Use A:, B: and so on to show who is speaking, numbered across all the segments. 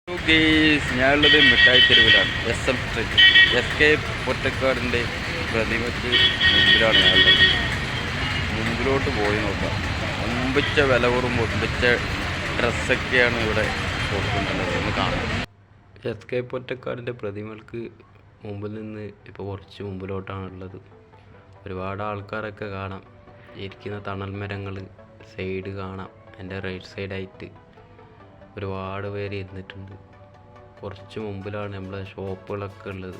A: ഞാനുള്ളത് മിഠായി തെരുവിലാണ്. SM street SK പൊറ്റക്കാടിൻ്റെ പ്രതിമയ്ക്ക് മുമ്പിലാണ് ഞാനുള്ളത്. മുമ്പിലോട്ട് പോയി നോക്കാം. ഒമ്പിച്ച വില കുറവും ഒമ്പിച്ച ഡ്രസ്സൊക്കെയാണ് ഇവിടെ കൊടുക്കുന്നുള്ളത്. ഒന്ന് കാണാം. SK പൊറ്റക്കാടിൻ്റെ പ്രതിമകൾക്ക് മുമ്പിൽ നിന്ന് ഇപ്പോൾ കുറച്ച് മുമ്പിലോട്ടാണുള്ളത്. ഒരുപാട് ആൾക്കാരൊക്കെ കാണാം. ഇരിക്കുന്ന തണൽ മരങ്ങൾ സൈഡ് കാണാം. എൻ്റെ റൈറ്റ് സൈഡായിട്ട് ഒരുപാട് പേര് ഇരുന്നിട്ടുണ്ട്. കുറച്ച് മുമ്പിലാണ് നമ്മളെ ഷോപ്പുകളൊക്കെ ഉള്ളത്.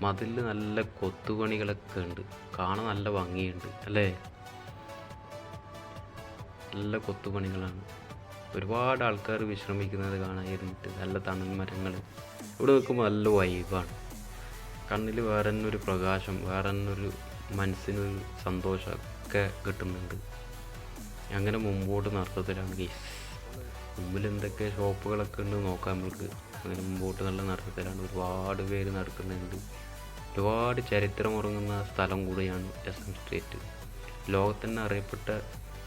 A: മതിലിൽ നല്ല കൊത്തുപണികളൊക്കെ ഉണ്ട്. കാണാൻ നല്ല ഭംഗിയുണ്ട് അല്ലേ? നല്ല കൊത്തുപണികളാണ്. ഒരുപാട് ആൾക്കാർ വിശ്രമിക്കുന്നത് കാണാൻ ഇരുന്നിട്ട്. നല്ല തണൽ മരങ്ങൾ. ഇവിടെ നിൽക്കുമ്പോൾ നല്ല വൈബാണ്. കണ്ണിൽ വേറെ തന്നെ ഒരു പ്രകാശം, വേറെ തന്നെ ഒരു മനസ്സിനൊരു സന്തോഷമൊക്കെ കിട്ടുന്നുണ്ട്. അങ്ങനെ മുമ്പോട്ട് നടത്തത്തിലാണ് ഗെയ്സ്. മുമ്പിൽ എന്തൊക്കെ ഷോപ്പുകളൊക്കെ ഉണ്ട് നോക്കാം നമുക്ക്. അങ്ങനെ മുമ്പോട്ട് നല്ല നടത്തത്തിലാണ്. ഒരുപാട് പേര് നടക്കുന്നുണ്ട്. ഒരുപാട് ചരിത്രമുറങ്ങുന്ന സ്ഥലം കൂടിയാണ് SM സ്ട്രീറ്റ്. ലോകത്തന്നെ അറിയപ്പെട്ട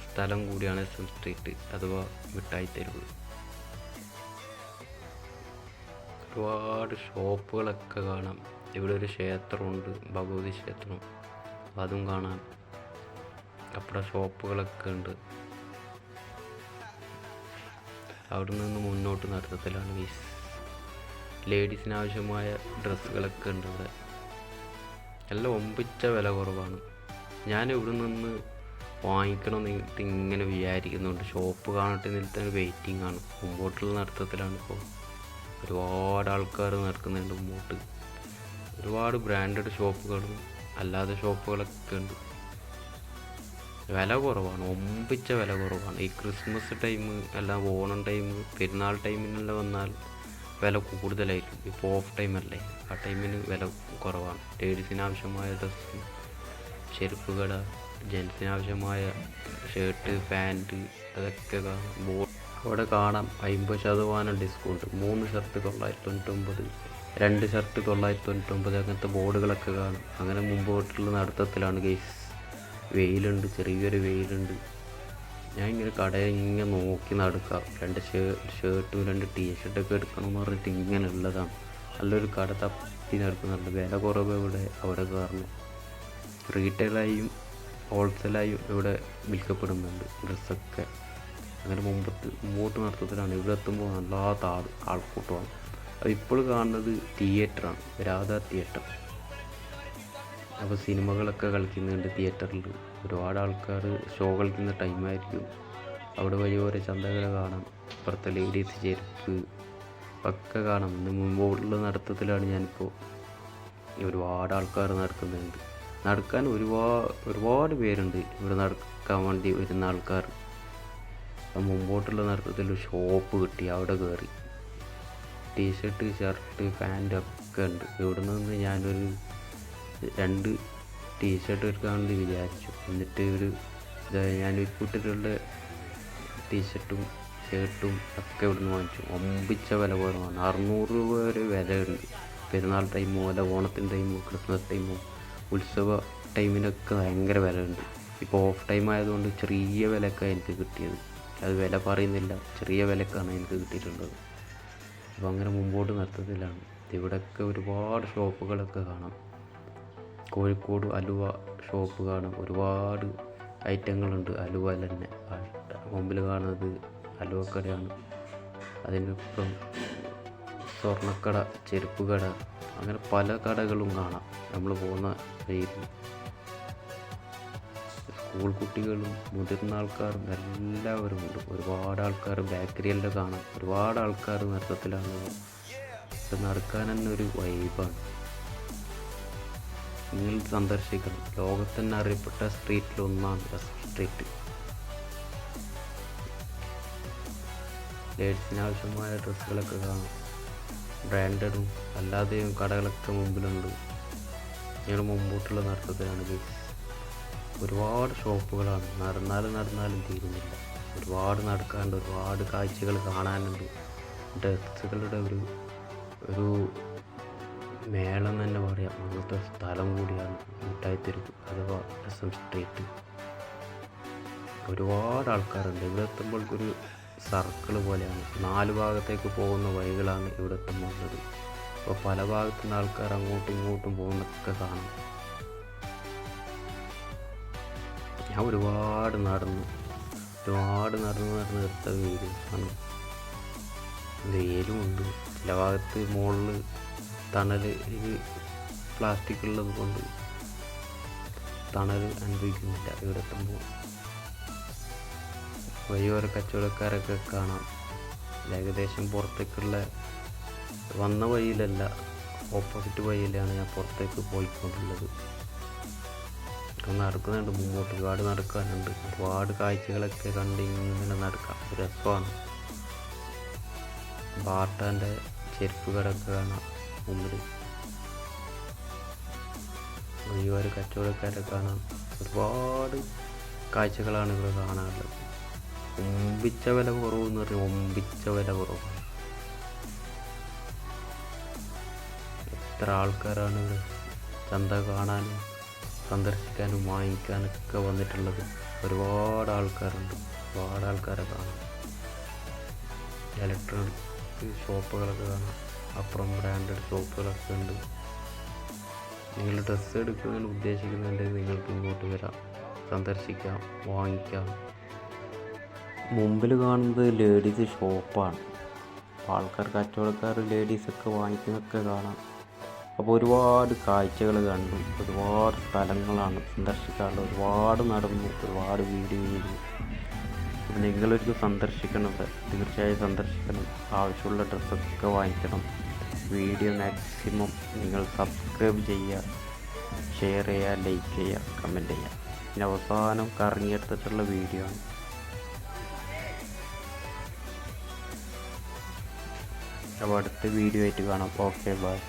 A: സ്ഥലം കൂടിയാണ് SM സ്ട്രീറ്റ് അഥവാ മിഠായി തെരുവ്. ഒരുപാട് ഷോപ്പുകളൊക്കെ കാണാം. ഇവിടെ ഒരു ക്ഷേത്രമുണ്ട്, ഭഗവതി ക്ഷേത്രം, അതും കാണാം. അവിടെ ഷോപ്പുകളൊക്കെ ഉണ്ട്. അവിടെ നിന്ന് മുന്നോട്ട് നടത്തത്തിലാണ് ഗൈസ്. ലേഡീസിന് ആവശ്യമായ ഡ്രസ്സുകളൊക്കെ ഉണ്ട് ഇവിടെ. എല്ലാം ഒമ്പിച്ച വില കുറവാണ്. ഞാൻ ഇവിടെ നിന്ന് വാങ്ങിക്കണമെന്ന് ഇങ്ങനെ വിചാരിക്കുന്നുണ്ട്. ഷോപ്പ് കാണട്ടെ നിൽത്താൻ വെയിറ്റിംഗ് ആണ്. മുമ്പോട്ടുള്ള നടത്തത്തിലാണ് ഇപ്പോൾ. ഒരുപാട് ആൾക്കാർ നടക്കുന്നുണ്ട് മുമ്പോട്ട്. ഒരുപാട് ബ്രാൻഡഡ് ഷോപ്പുകളും അല്ലാതെ ഷോപ്പുകളൊക്കെ ഉണ്ട്. വില കുറവാണ്, ഒമ്പിച്ച വില കുറവാണ്. ഈ ക്രിസ്മസ് ടൈം എല്ലാം, ഓണം ടൈം, പെരുന്നാൾ ടൈമിനെല്ലാം വന്നാൽ വില കൂടുതലായിരിക്കും. ഇപ്പോൾ ഓഫ് ടൈം അല്ലേ, ആ ടൈമിന് വില കുറവാണ്. ലേഡീസിന് ആവശ്യമായ ഡ്രസ്സ്, ചെരുപ്പ് കട, ജെൻസിന് ആവശ്യമായ ഷർട്ട്, പാൻറ്റ്, അതൊക്കെ അവിടെ കാണാം. 50% ഡിസ്കൗണ്ട്. 3 ഷർട്ട് 999, 2 ഷർട്ട് 999, അങ്ങനത്തെ ബോർഡുകളൊക്കെ കാണും. അങ്ങനെ മുമ്പോട്ടുള്ള നടത്തത്തിലാണ് ഗെയ്സ്. വെയിലുണ്ട്, ചെറിയൊരു വെയിലുണ്ട്. ഞാൻ ഇങ്ങനെ കടയിൽ ഇങ്ങനെ നോക്കി നടക്കാം. 2 ഷർട്ടും 2 ടീഷർട്ടൊക്കെ എടുക്കണമെന്ന് പറഞ്ഞിട്ട് ഇങ്ങനെ ഉള്ളതാണ്. നല്ലൊരു കട തപ്പി നടക്കുന്നുണ്ട്. വില കുറവ് ഇവിടെ അവിടെ കാരണം റീറ്റെയിലായും ഹോൾസെയിലായും ഇവിടെ വിൽക്കപ്പെടുന്നുണ്ട് ഡ്രസ്സൊക്കെ. അങ്ങനെ മുമ്പോട്ട് നടത്തത്തിലാണ്. ഇവിടെ എത്തുമ്പോൾ നല്ലാത്ത ആൾക്കൂട്ടമാണ്. അത് ഇപ്പോൾ കാണുന്നത് തിയേറ്ററാണ്, രാധാ തിയേറ്റർ. അപ്പോൾ സിനിമകളൊക്കെ കളിക്കുന്നുണ്ട് തിയേറ്ററിൽ. ഒരുപാട് ആൾക്കാർ ഷോ കളിക്കുന്ന ടൈമായിരിക്കും. അവിടെ വഴി ഓരോ ചന്തകൾ കാണാം. ഇപ്പുറത്തെ ലേഡീസ് ചെരുപ്പ് ഒക്കെ കാണാം. ഇന്ന് മുമ്പോട്ടുള്ള നടത്തത്തിലാണ് ഞാനിപ്പോൾ. ഒരുപാട് ആൾക്കാർ നടക്കുന്നുണ്ട്. നടക്കാൻ ഒരുപാട് പേരുണ്ട് ഇവിടെ നടക്കാൻ വേണ്ടി വരുന്ന ആൾക്കാർ. മുമ്പോട്ടുള്ള നടത്തത്തിൽ ഷോപ്പ് കിട്ടി, അവിടെ കയറി. ടീഷർട്ട്, ഷർട്ട്, പാൻറ്റ് ഒക്കെ ഉണ്ട്. ഇവിടെ നിന്ന് ഞാനൊരു 2 ടീഷർട്ട് എടുക്കാമെന്ന് വിചാരിച്ചു. എന്നിട്ട് ഞാൻ ഇട്ടിട്ടുള്ള ടീഷർട്ടും ഷർട്ടും ഒക്കെ ഇവിടുന്ന് വാങ്ങിച്ചു. ഒമ്പിച്ച വില കുറവാണ്. 600 രൂപ വരെ വിലയുണ്ട്. പെരുന്നാൾ ടൈമോ അല്ല ഓണത്തിൻ്റെ ടൈമോ ക്രിസ്മസ് ടൈമോ ഉത്സവ ടൈമിനൊക്കെ ഭയങ്കര വിലയുണ്ട്. ഇപ്പോൾ ഓഫ് ടൈം ആയതുകൊണ്ട് ചെറിയ വിലക്കാണ് എനിക്ക് കിട്ടിയത്. അത് വില പറയുന്നില്ല, ചെറിയ വിലക്കാണ് എനിക്ക് കിട്ടിയിട്ടുള്ളത്. അപ്പോൾ അങ്ങനെ മുമ്പോട്ട് നടത്തത്തിലാണ്. ഇവിടെയൊക്കെ ഒരുപാട് ഷോപ്പുകളൊക്കെ കാണാം. കോഴിക്കോട് അലുവ ഷോപ്പ് കാണാം. ഒരുപാട് ഐറ്റങ്ങളുണ്ട് അലുവ തന്നെ. മുമ്പിൽ കാണുന്നത് അലുവക്കടയാണ്. അതിനൊപ്പം സ്വർണ്ണക്കട, ചെരുപ്പ് കട, അങ്ങനെ പല കടകളും കാണാം നമ്മൾ പോകുന്ന വഴിയിൽ. സ്കൂൾ കുട്ടികളും മുതിർന്ന ആൾക്കാരും എല്ലാവരും ഉണ്ട്. ഒരുപാട് ആൾക്കാർ ബേക്കറിയെല്ലാം കാണാം. ഒരുപാട് ആൾക്കാർ നൃത്തത്തിലാണ്. നടക്കാൻ തന്നെ ഒരു വൈബാണ്. നിങ്ങൾ സന്ദർശിക്കണം. ലോകത്തന്നെ അറിയപ്പെട്ട സ്ട്രീറ്റിലൊന്നാണ് SM സ്ട്രീറ്റ്. ലേഡീസിന് ആവശ്യമായ ഡ്രസ്സുകളൊക്കെ കാണാം. ബ്രാൻഡഡും അല്ലാതെയും കടകളൊക്കെ മുമ്പിലുണ്ട്. ഞങ്ങൾ മുമ്പോട്ടുള്ള നടത്തത്തിലാണ് ഗൈസ്. ഒരുപാട് ഷോപ്പുകളാണ്. നടന്നാലും തീരുന്നില്ല. ഒരുപാട് നടക്കാനുണ്ട്, ഒരുപാട് കാഴ്ചകൾ കാണാനുണ്ട്. ഡ്രസ്സുകളുടെ ഒരു മേളം തന്നെ പറയാം. അങ്ങനത്തെ സ്ഥലം കൂടിയാണ് മിഠായി തെരുവ് അഥവാ SM സ്ട്രീറ്റ്. ഒരുപാട് ആൾക്കാരുണ്ട്. ഇവിടെ എത്തുമ്പോൾ ഒരു സർക്കിൾ പോലെയാണ്. 4 ഭാഗത്തേക്ക് പോകുന്ന വഴികളാണ് ഇവിടെ എത്തുന്നത്. അപ്പോൾ പല ഭാഗത്തു നിന്ന് ആൾക്കാർ അങ്ങോട്ടും ഇങ്ങോട്ടും പോകുന്നതൊക്കെ കാണാം. ഞാൻ ഒരുപാട് നടന്ന് എടുത്ത വീഡിയോസാണ്. വെയിലുമുണ്ട്, ചില ഭാഗത്ത് മുകളിൽ തണൽ ഇത് പ്ലാസ്റ്റിക് ഉള്ളത് കൊണ്ട് തണൽ അനുഭവിക്കുന്നില്ല. ഇവിടെ എത്തുമ്പോൾ വഴിയോര കച്ചവടക്കാരൊക്കെ കാണാം. ഏകദേശം പുറത്തേക്കുള്ള വന്ന വഴിയിലല്ല, ഓപ്പോസിറ്റ് വഴിയിലാണ് ഞാൻ പുറത്തേക്ക് പോയിക്കൊണ്ടുള്ളത്. നടക്കുന്നുണ്ട്, മുമ്പോട്ട് ഒരുപാട് നടക്കാനുണ്ട്. ഒരുപാട് കാഴ്ചകളൊക്കെ കണ്ട് ഇങ്ങനെ നടക്കാം, രസമാണ്. ബാട്ടാൻ്റെ ചെരുപ്പ് കടയൊക്കെ കാണാം മുമ്പിൽ. വഴിയോര കച്ചവടക്കാരെ കാണാം. ഒരുപാട് കാഴ്ചകളാണ് ഇവിടെ കാണാനുള്ളത്. ഒമ്പിച്ച വില കുറവെന്ന് പറഞ്ഞാൽ ഒമ്പിച്ച വില കുറവാണ്. എത്ര ആൾക്കാരാണ് ഇവിടെ ചന്ത കാണാനും സന്ദർശിക്കാനും വാങ്ങിക്കാനൊക്കെ വന്നിട്ടുള്ളത്. ഒരുപാട് ആൾക്കാരുണ്ട്, ഒരുപാട് ആൾക്കാരെ കാണാം. ഇലക്ട്രോണിക് ഷോപ്പുകളൊക്കെ കാണാം. അപ്പുറം ബ്രാൻഡഡ് ഷോപ്പുകളൊക്കെ ഉണ്ട്. നിങ്ങൾ ഡ്രസ്സ് എടുക്കുന്നതിന് ഉദ്ദേശിക്കുന്നുണ്ടെങ്കിൽ നിങ്ങൾക്ക് ഇങ്ങോട്ട് വരാം, സന്ദർശിക്കാം, വാങ്ങിക്കാം. മുമ്പിൽ കാണുന്നത് ലേഡീസ് ഷോപ്പാണ്. ആൾക്കാർ കച്ചവടക്കാർ ലേഡീസൊക്കെ വാങ്ങിക്കുന്നതൊക്കെ കാണാം. അപ്പോൾ ഒരുപാട് കാഴ്ചകൾ കണ്ടു, ഒരുപാട് സ്ഥലങ്ങളാണ് സന്ദർശിക്കാറുള്ളത്. ഒരുപാട് നടന്നു, ഒരുപാട് വീഡിയോ ചെയ്തു. അപ്പോൾ നിങ്ങളൊരു സന്ദർശിക്കണം, തീർച്ചയായും സന്ദർശിക്കണം. ആവശ്യമുള്ള ഡ്രസ്സൊക്കെ വാങ്ങിക്കണം. വീഡിയോ മാക്സിമം നിങ്ങൾ സബ്സ്ക്രൈബ് ചെയ്യുക, ഷെയർ ചെയ്യുക, ലൈക്ക് ചെയ്യുക, കമൻറ്റ് ചെയ്യുക. പിന്നെ അവസാനം കറങ്ങിയെടുത്തിട്ടുള്ള വീഡിയോ ആണ്. അപ്പോൾ അടുത്ത വീഡിയോ ആയിട്ട് കാണാം. Okay, by.